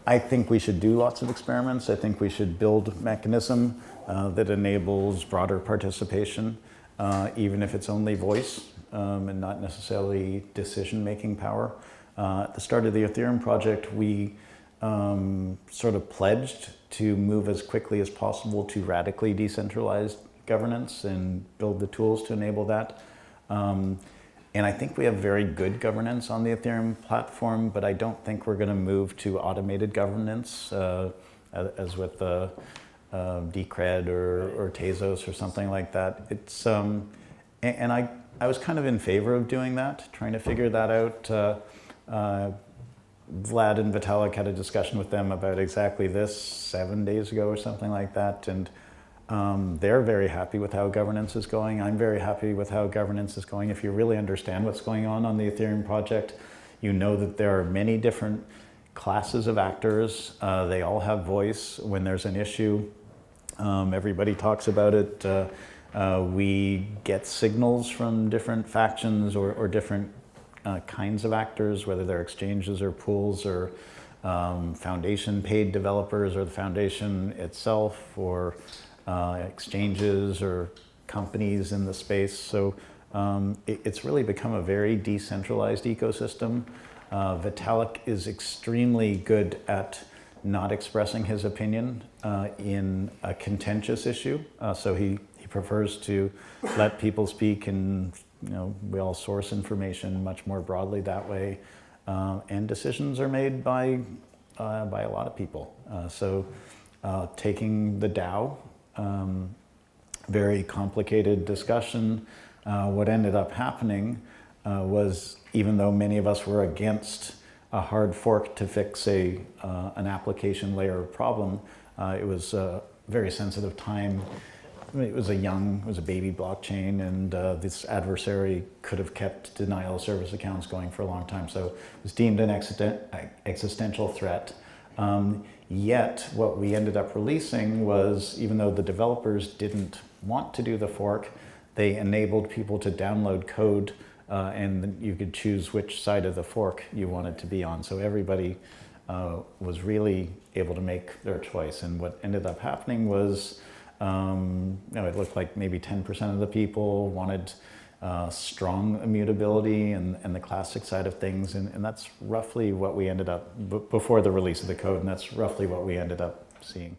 I think we should do lots of experiments. I think we should build a mechanism that enables broader participation, even if it's only voice and not necessarily decision-making power. At the start of the Ethereum project, we sort of pledged to move as quickly as possible to radically decentralized governance and build the tools to enable that. And I think we have very good governance on the Ethereum platform, but I don't think we're going to move to automated governance as with Decred or Tezos or something like that. It's and I was kind of in favor of doing that, trying to figure that out. Vlad and Vitalik had a discussion with them about exactly this 7 days ago or something like that, and they're very happy with how governance is going. I'm very happy with how governance is going. If you really understand what's going on the Ethereum project, you know that there are many different classes of actors. They all have voice. When there's an issue, everybody talks about it. We get signals from different factions or different kinds of actors, whether they're exchanges or pools or foundation paid developers or the foundation itself or exchanges or companies in the space. So it's really become a very decentralized ecosystem. Vitalik is extremely good at not expressing his opinion in a contentious issue. So he prefers to let people speak, and we all source information much more broadly that way. And decisions are made by a lot of people. So taking the DAO, very complicated discussion. What ended up happening was, even though many of us were against a hard fork to fix an application layer problem, it was a very sensitive time. It was a baby blockchain, and this adversary could have kept denial of service accounts going for a long time. So it was deemed an existential threat. Yet what we ended up releasing was, even though the developers didn't want to do the fork, they enabled people to download code and you could choose which side of the fork you wanted to be on. So everybody was really able to make their choice. And what ended up happening was, it looked like maybe 10% of the people wanted strong immutability and the classic side of things, and that's roughly what we ended up, before the release of the code, and that's roughly what we ended up seeing.